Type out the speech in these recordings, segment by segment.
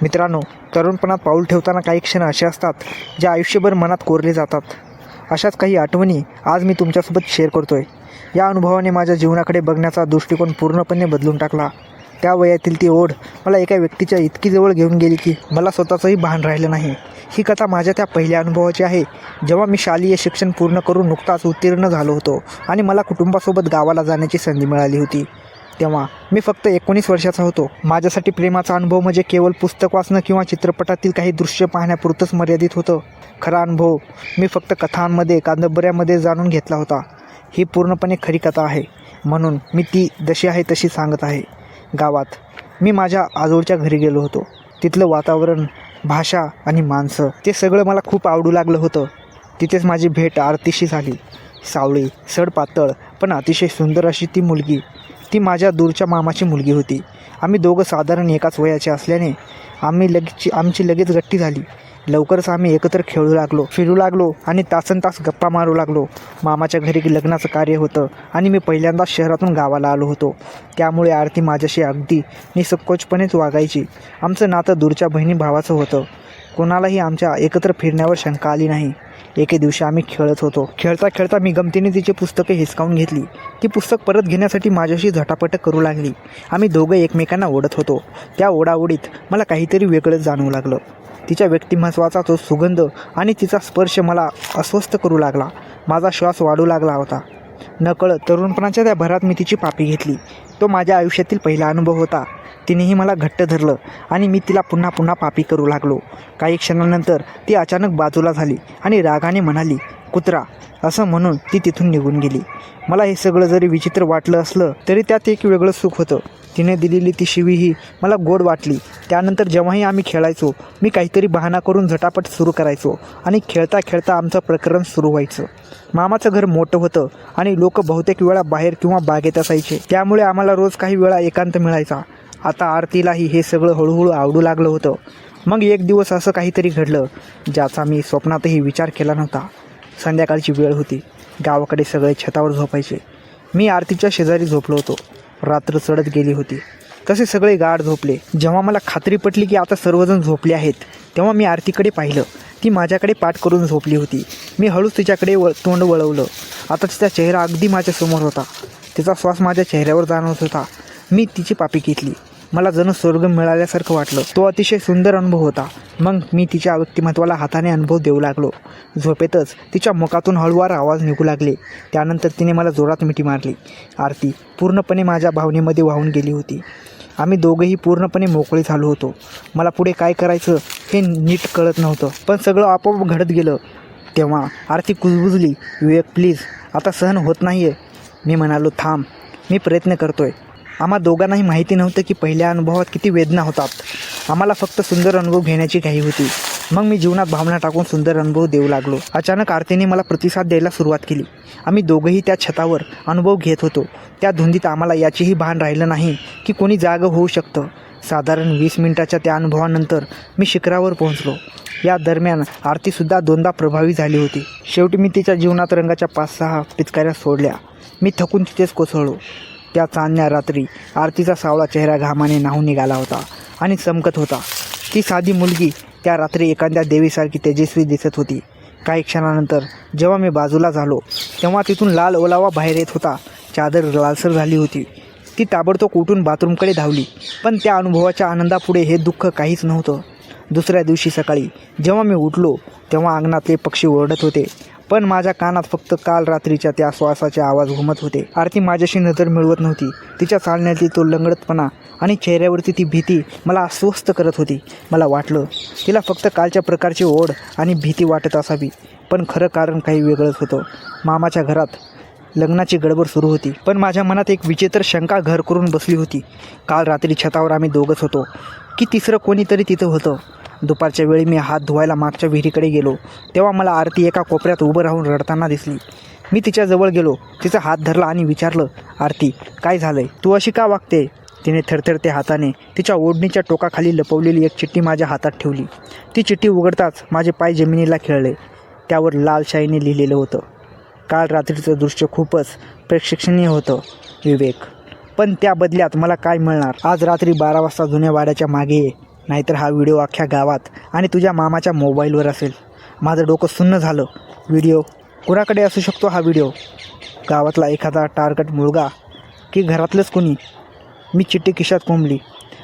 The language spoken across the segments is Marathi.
मित्रांनो, तरुणपणात पाऊल ठेवताना काही क्षण असे असतात जे आयुष्यभर मनात कोरले जातात. अशाच काही आठवणी आज मी तुमच्यासोबत शेअर करतोय. या अनुभवाने माझ्या जीवनाकडे बघण्याचा दृष्टिकोन पूर्णपणे बदलून टाकला. त्या वयातील ती ओढ मला एका व्यक्तीच्या इतकी जवळ घेऊन गेली की मला स्वतःचंही भान राहिलं नाही. ही कथा माझ्या त्या पहिल्या अनुभवाची आहे, जेव्हा मी शालेय शिक्षण पूर्ण करून नुकताच उत्तीर्ण झालो होतो आणि मला कुटुंबासोबत गावाला जाण्याची संधी मिळाली होती. तेव्हा मी फक्त 19 वर्षाचा होतो. माझ्यासाठी प्रेमाचा अनुभव म्हणजे केवळ पुस्तक वाचणं किंवा चित्रपटातील काही दृश्य पाहण्यापुरतंच मर्यादित होतं. खरा अनुभव मी फक्त कथांमध्ये, कादंबऱ्यांमध्ये जाणून घेतला होता. ही पूर्णपणे खरी कथा आहे, म्हणून मी ती जशी आहे तशी सांगत आहे. गावात मी माझ्या आजोळच्या घरी गेलो होतो. तिथलं वातावरण, भाषा आणि माणसं, ते सगळं मला खूप आवडू लागलं होतं. तिथेच माझी भेट आरतीशी झाली. सावळी, सडपातळ पण अतिशय सुंदर अशी ती मुलगी. ती माझ्या दूरच्या मामाची मुलगी होती. आम्ही दोघं साधारण एकाच वयाचे असल्याने आमची लगेच गट्टी झाली. लवकरच आम्ही एकत्र खेळू लागलो, फिरू लागलो आणि तासनतास गप्पा मारू लागलो. मामाच्या घरी लग्नाचं कार्य होतं आणि मी पहिल्यांदाच शहरातून गावाला आलो होतो. त्यामुळे आरती माझ्याशी अगदी निसंकोचपणेच वागायची. आमचं नातं दूरच्या बहिणी भावाचं होतं. कोणालाही आमच्या एकत्र फिरण्यावर शंका आली नाही. एके दिवशी आम्ही खेळत होतो. खेळता खेळता मी गमतीने तिची पुस्तके हिसकावून घेतली. ती पुस्तक परत घेण्यासाठी माझ्याशी झटापट करू लागली. आम्ही दोघं एकमेकांना ओढत होतो. त्या ओढाओढीत मला काहीतरी वेगळंच जाणवू लागलं. तिच्या व्यक्तिमत्वाचा तो सुगंध आणि तिचा स्पर्श मला अस्वस्थ करू लागला. माझा श्वास वाढू लागला होता. नकळत तरुणपणाच्या त्या भरात मी तिची पापी घेतली. तो माझ्या आयुष्यातील पहिला अनुभव होता. तिनेही मला घट्ट धरलं आणि मी तिला पुन्हा पुन्हा पापी करू लागलो. काही क्षणानंतर ती अचानक बाजूला झाली आणि रागाने म्हणाली, "कुत्रा," असं म्हणून ती तिथून निघून गेली. मला हे सगळं जरी विचित्र वाटलं असलं तरी त्यात एक वेगळं सुख होतं. तिने दिलेली ती शिवीही मला गोड वाटली. त्यानंतर जेव्हाही आम्ही खेळायचो, मी काहीतरी बहाणा करून झटापट सुरू करायचो आणि खेळता खेळता आमचं प्रकरण सुरू व्हायचं. मामाचं घर मोठं होतं आणि लोक बहुतेक वेळा बाहेर किंवा बागेत असायचे. त्यामुळे आम्हाला रोज काही वेळा एकांत मिळायचा. आता आरतीलाही हे सगळं हळूहळू आवडू लागलं होतं. मग एक दिवस असं काहीतरी घडलं ज्याचा मी स्वप्नातही विचार केला नव्हता. संध्याकाळची वेळ होती. गावाकडे सगळे छतावर झोपायचे. मी आरतीच्या शेजारी झोपलो होतो. रात्र चढत गेली होती. तसे सगळे गाढ झोपले. जेव्हा मला खात्री पटली की आता सर्वजण झोपले आहेत, तेव्हा मी आरतीकडे पाहिलं. ती माझ्याकडे पाठ करून झोपली होती. मी हळूच तिच्याकडे तोंड वळवलं. आता तिचा चेहरा अगदी माझ्यासमोर होता. तिचा श्वास माझ्या चेहऱ्यावर जाणवत होता. मी तिची पापी घेतली. मला जणू स्वर्ग मिळाल्यासारखं वाटलं. तो अतिशय सुंदर अनुभव होता. मग मी तिच्या व्यक्तिमत्वाला हाताने अनुभव देऊ लागलो. झोपेतच तिच्या मुखातून हळूवार आवाज निघू लागले. त्यानंतर तिने मला जोरात मिठी मारली. आरती पूर्णपणे माझ्या भावनेमध्ये वाहून गेली होती. आम्ही दोघंही पूर्णपणे मोकळे झालो होतो. मला पुढे काय करायचं हे नीट कळत नव्हतं, पण सगळं आपोआप घडत गेलं. तेव्हा आरती कुजबुजली, "विवेक, प्लीज, आता सहन होत नाही आहे." मी म्हणालो, "थांब, मी प्रयत्न करतोय." आम्हा दोघांनाही माहिती नव्हतं की पहिल्या अनुभवात किती वेदना होतात. आम्हाला फक्त सुंदर अनुभव घेण्याची घाई होती. मग मी जीवनात भावना टाकून सुंदर अनुभव देऊ लागलो. अचानक आरतीने मला प्रतिसाद द्यायला सुरुवात केली. आम्ही दोघंही त्या छतावर अनुभव घेत होतो. त्या धुंदीत आम्हाला याचेही भान राहिलं नाही की कोणी जागं होऊ शकतं. साधारण 20 मिनिटाच्या त्या अनुभवानंतर मी शिखरावर पोहोचलो. या दरम्यान आरतीसुद्धा दोनदा प्रभावी झाली होती. शेवटी मी तिच्या जीवनात रंगाच्या 5-6 पिचकाऱ्या सोडल्या. मी थकून तिथेच कोसळलो. त्या चांदण्या रात्री आरतीचा सावळा चेहरा घामाने न्हाऊन निघाला होता आणि चमकत होता. ती साधी मुलगी त्या रात्री एखाद्या देवीसारखी तेजस्वी दिसत होती. काही क्षणानंतर जेव्हा मी बाजूला झालो, तेव्हा तिथून लाल ओलावा बाहेर येत होता. चादर लालसर झाली होती. ती ताबडतोब उठून बाथरूमकडे धावली. पण त्या अनुभवाच्या आनंदापुढे हे दुःख काहीच नव्हतं. दुसऱ्या दिवशी सकाळी जेव्हा मी उठलो, तेव्हा अंगणातले पक्षी ओरडत होते, पण माझ्या कानात फक्त काल रात्रीच्या त्या श्वासाचे आवाज घुमत होते. आरती माझ्याशी नजर मिळवत नव्हती. तिच्या चालण्यातील तो लंगडतपणा आणि चेहऱ्यावरती ती भीती मला अस्वस्थ करत होती. मला वाटलं तिला फक्त कालच्या प्रकारची ओढ आणि भीती वाटत असावी, पण खरं कारण काही वेगळंच होतं. मामाच्या घरात लग्नाची गडबड सुरू होती, पण माझ्या मनात एक विचित्र शंका घर करून बसली होती. काल रात्री छतावर आम्ही दोघंच होतो की तिसरं कोणीतरी तिथं होतं. दुपारच्या वेळी मी हात धुवायला मागच्या विहिरीकडे गेलो, तेव्हा मला आरती एका कोपऱ्यात उभं राहून रडताना दिसली. मी तिच्याजवळ गेलो, तिचा हात धरला आणि विचारलं, "आरती, काय झालंय? तू अशी का वागते?" तिने थरथरत्या हाताने तिच्या ओढणीच्या टोकाखाली लपवलेली एक चिठ्ठी माझ्या हातात ठेवली. ती चिठ्ठी उघडताच माझे पाय जमिनीला खेळले. त्यावर लाल शाईने लिहिलेलं होतं, "काल रात्रीचं दृश्य खूपच प्रेक्षणीय होतं, विवेक. पण त्या बदल्यात मला काय मिळणार? आज रात्री 12 वाजता जुन्या वाड्याच्या मागे ये. नाहीतर हा व्हिडिओ अख्ख्या गावात आणि तुझ्या मामाच्या मोबाईलवर असेल. माझं डोकं सुन्न झालं. व्हिडिओ कुणाकडे असू शकतो हा व्हिडिओ? गावातला एखादा टार्गेट मुलगा की घरातलंच कोणी? मी चिठ्ठी खिशात कोंबली.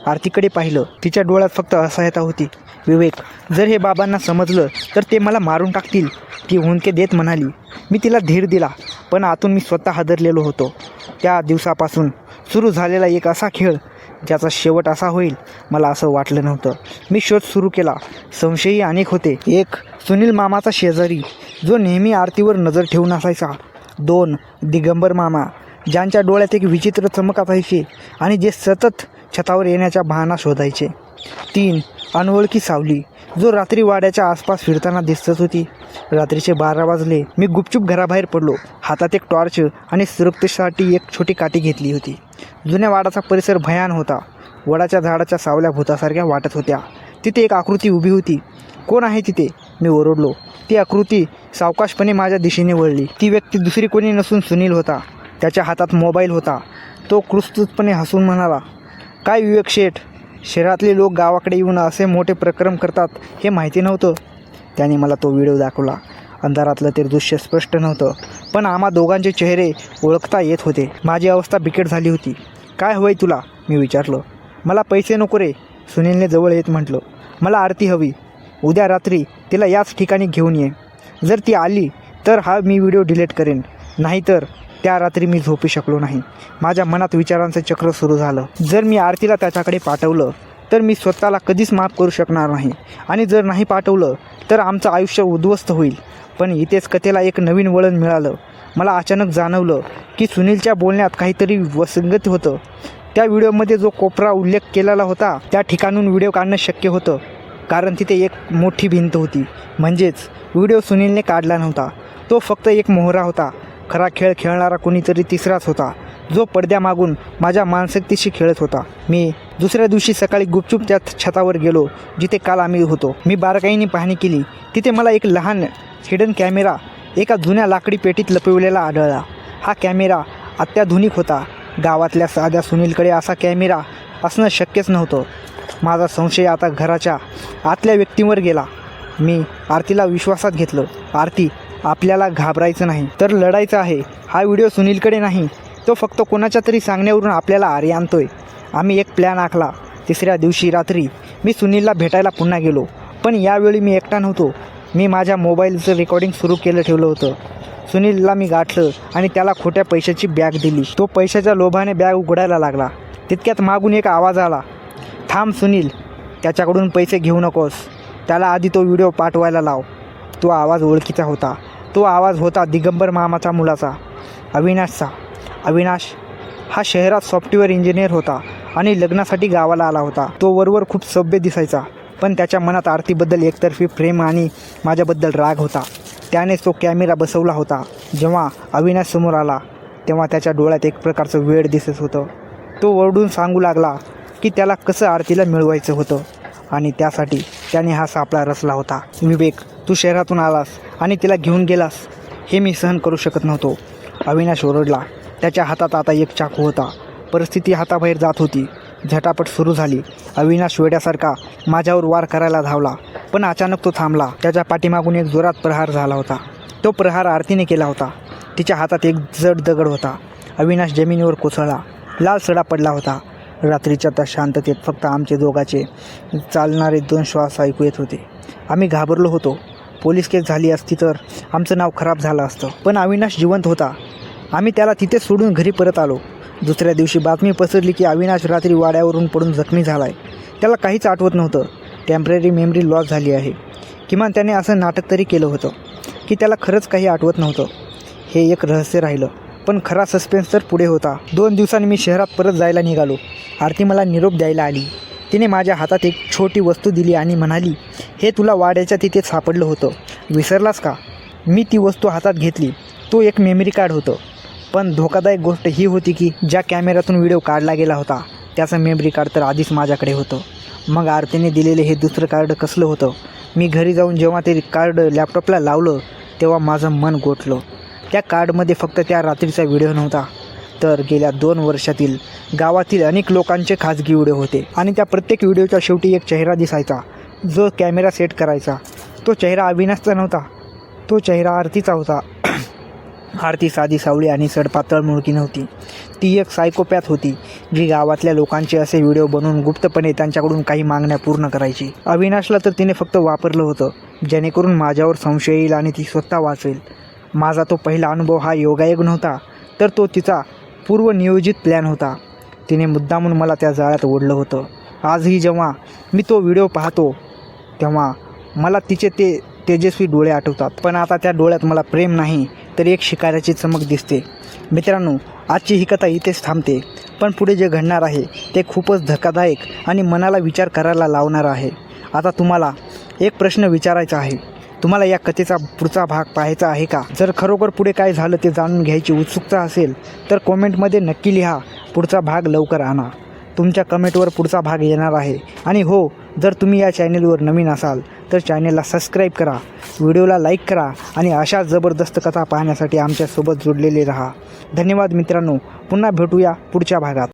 आरतीकडे पाहिलं. तिच्या डोळ्यात फक्त असहायता होती. विवेक, जर हे बाबांना समजलं तर ते मला मारून टाकतील, ती हुंदके देत म्हणाली. मी तिला धीर दिला, पण आतून मी स्वतः हादरलेलो होतो. त्या दिवसापासून सुरू झालेला एक असा खेळ ज्याचा शेवट असा होईल मला असं वाटलं नव्हतं. मी शोध सुरू केला. संशयही अनेक होते. एक, सुनील मामाचा शेजारी जो नेहमी आरतीवर नजर ठेवून असायचा. 2, दिगंबर मामा ज्यांच्या डोळ्यात एक विचित्र चमक असायची आणि जे सतत छतावर येण्याचा बहाणा शोधायचे. 3, अनोळखी सावली जो रात्री वाड्याच्या आसपास फिरताना दिसत होती. रात्रीचे 12 वाजले. मी गुपचूप घराबाहेर पडलो. हातात एक टॉर्च आणि सुरक्षेसाठी एक छोटी काठी घेतली होती. जुन्या वाडाचा परिसर भयान होता. वडाच्या झाडाच्या सावल्या भूतासारख्या वाटत होत्या. तिथे एक आकृती उभी होती. कोण आहे तिथे? मी ओरडलो. ती आकृती सावकाशपणे माझ्या दिशेने वळली. ती व्यक्ती दुसरी कोणी नसून सुनील होता. त्याच्या हातात मोबाईल होता. तो कृत्रिमपणे हसून म्हणाला, काय विवेक शेठ, शहरातले लोक गावाकडे येऊन असे मोठे प्रक्रम करतात हे माहिती नव्हतं. त्याने मला तो व्हिडिओ दाखवला. अंधारातलं ते दृश्य स्पष्ट नव्हतं, पण आम्हा दोघांचे चेहरे ओळखता येत होते. माझी अवस्था बिकट झाली होती. काय हवंय तुला? मी विचारलं. मला पैसे नको रे, सुनीलने जवळ येत म्हटलं. मला आरती हवी. उद्या रात्री तिला याच ठिकाणी घेऊन ये. जर ती आली तर हा मी व्हिडिओ डिलीट करेन, नाहीतर त्या रात्री मी झोपू शकलो नाही. माझ्या मनात विचारांचं चक्र सुरू झालं. जर मी आरतीला त्याच्याकडे पाठवलं तर मी स्वतःला कधीच माफ करू शकणार नाही, आणि जर नाही पाठवलं तर आमचं आयुष्य उद्ध्वस्त होईल. पण इथेच कथेला एक नवीन वळण मिळालं. मला अचानक जाणवलं की सुनीलच्या बोलण्यात काहीतरी वसंगत होतं. त्या व्हिडिओमध्ये जो कोपरा उल्लेख केलेला होता त्या ठिकाणून व्हिडिओ काढणं शक्य होतं, कारण तिथे एक मोठी भिंत होती. म्हणजेच व्हिडिओ सुनीलने काढला नव्हता. तो फक्त एक मोहरा होता. खरा खेळ खेळणारा कोणीतरी तिसराच होता, जो पडद्यामागून माझ्या मानसिकतेशी खेळत होता. मी दुसऱ्या दिवशी सकाळी गुपचूप त्या छतावर गेलो जिथे काल आम्ही होतो. मी बारकाईने पाहणी केली. तिथे मला एक लहान हिडन कॅमेरा एका जुन्या लाकडी पेटीत लपविलेला आढळला. हा कॅमेरा अत्याधुनिक होता. गावातल्या साध्या सुनीलकडे असा कॅमेरा असणं शक्यच नव्हतं. माझा संशय आता घराच्या आतल्या व्यक्तींवर गेला. मी आरतीला विश्वासात घेतलं. आरती, आपल्याला घाबरायचं नाही तर लढायचं आहे. हा व्हिडिओ सुनीलकडे नाही, तो फक्त कोणाच्या तरी सांगण्यावरून आपल्याला आरे आणतोय. आम्ही एक प्लॅन आखला. तिसऱ्या दिवशी रात्री मी सुनीलला भेटायला पुन्हा गेलो, पण यावेळी मी एकटा नव्हतो. मी माझ्या मोबाईलचं रेकॉर्डिंग सुरू ठेवलं होतं. सुनीलला मी गाठलं आणि त्याला खोट्या पैशाची बॅग दिली. तो पैशाच्या लोभाने बॅग उघडायला लागला. तितक्यात मागून एक आवाज आला, थांब सुनील, त्याच्याकडून पैसे घेऊ नकोस, त्याला आधी तो व्हिडिओ पाठवायला लाव. तो आवाज ओळखीचा होता. तो आवाज होता दिगंबर मामाच्या मुलाचा, अविनाशचा. अविनाश हा शहरात सॉफ्टवेअर इंजिनियर होता आणि लग्नासाठी गावाला आला होता. तो वरवर खूप सभ्य दिसायचा, पण त्याच्या मनात आरतीबद्दल एकतर्फी प्रेम आणि माझ्याबद्दल राग होता. त्यानेच तो कॅमेरा बसवला होता. जेव्हा अविनाश समोर आला तेव्हा त्याच्या डोळ्यात एक प्रकारचं वेड दिसत होतं. तो ओरडून सांगू लागला की त्याला कसं आरतीला मिळवायचं होतं आणि त्यासाठी त्याने हा सापळा रचला होता. विवेक, तू शहरातून आलास आणि तिला घेऊन गेलास हे मी सहन करू शकत नव्हतो. अविनाश ओरडला. त्याच्या हातात आता एक चाकू होता. परिस्थिती हाताबाहेर जात होती. झटापट सुरू झाली. अविनाश वेड्यासारखा माझ्यावर वार करायला धावला, पण अचानक तो थांबला. त्याच्या पाठीमागून एक जोरात प्रहार झाला होता. तो प्रहार आरतीने केला होता. तिच्या हातात एक जड दगड होता. अविनाश जमिनीवर कोसळला. लाल सडा पडला होता. रात्रीच्या त्या शांततेत फक्त आमचे दोघांचे चालणारे 2 श्वास ऐकू येत होते. आम्ही घाबरलो होतो. पोलीस केस झाली असती तर आमचं नाव खराब झालं असतं, पण अविनाश जिवंत होता. आम्ही त्याला तिथेच सोडून घरी परत आलो. दुसऱ्या दिवशी बातमी पसरली की अविनाश रात्री वाड्यावरून पडून जखमी झाला आहे. त्याला काहीच आठवत नव्हतं. टेम्पररी मेमरी लॉस झाली आहे. किमान त्याने असं नाटक तरी केलं होतं की त्याला खरंच काही आठवत नव्हतं. हे एक रहस्य राहिलं, पण खरा सस्पेन्स तर पुढे होता. 2 दिवसांनी मी शहरात परत जायला निघालो. आरती मला निरोप द्यायला आली. तिने माझ्या हातात एक छोटी वस्तू दिली आणि म्हणाली, हे तुला वाड्याच्या तिथे सापडलं होतं, विसरलास का? मी ती वस्तू हातात घेतली. तो एक मेमरी कार्ड होतं. पण धोकादायक गोष्ट ही होती की ज्या कॅमेऱ्यातून व्हिडिओ काढला गेला होता त्याचं मेमरी कार्ड तर आधीच माझ्याकडे होतं. मग आरतीने दिलेले हे दुसरं कार्ड कसलं होतं? मी घरी जाऊन जेव्हा ते कार्ड लॅपटॉपला लावलं तेव्हा माझं मन गोठलं. त्या कार्डमध्ये फक्त त्या रात्रीचा व्हिडिओ नव्हता, तर गेल्या 2 वर्षातील गावातील अनेक लोकांचे खाजगी व्हिडिओ होते आणि त्या प्रत्येक व्हिडिओच्या शेवटी एक चेहरा दिसायचा जो कॅमेरा सेट करायचा. तो चेहरा अविनाशचा नव्हता, तो चेहरा आरतीचा होता. आरती साधी सावळी आणि सडपातळ मुळकी नव्हती. ती एक सायकोपॅथ होती जी गावातल्या लोकांचे असे व्हिडिओ बनवून गुप्तपणे त्यांच्याकडून काही मागण्या पूर्ण करायची. अविनाशला तर तिने फक्त वापरलं होतं जेणेकरून माझ्यावर संशय येईल आणि ती स्वतः वाचेल. माझा तो पहिला अनुभव हा योगायोग नव्हता, तर तो तिचा पूर्वनियोजित प्लॅन होता. तिने मुद्दामून मला त्या जाळ्यात ओढलं होतं. आजही जेव्हा मी तो व्हिडिओ पाहतो तेव्हा मला तिचे ते तेजस्वी डोळे आठवतात. पण आता त्या डोळ्यात मला प्रेम नाही तर एक शिकाऱ्याची चमक दिसते. मित्रांनो, आजची ही कथा इथेच थांबते, पण पुढे जे घडणार आहे ते खूपच धक्कादायक आणि मनाला विचार करायला लावणार आहे. आता तुम्हाला एक प्रश्न विचारायचा आहे, तुम्हाला या कथेचा पुढचा भाग पाहायचा आहे का? जर खरोखर पुढे काय झालं ते जाणून घ्यायची उत्सुकता असेल तर कॉमेंटमध्ये नक्की लिहा, पुढचा भाग लवकर आणा. तुमच्या कमेंटवर पुढचा भाग येणार आहे. आणि हो, जर तुम्ही या चॅनेलवर नवीन असाल तर चॅनेलला सबस्क्राईब करा, व्हिडिओला लाईक करा आणि अशा जबरदस्त कथा पाहण्यासाठी आमच्यासोबत जोडलेले राहा. धन्यवाद मित्रांनो, पुन्हा भेटूया पुढच्या भागात.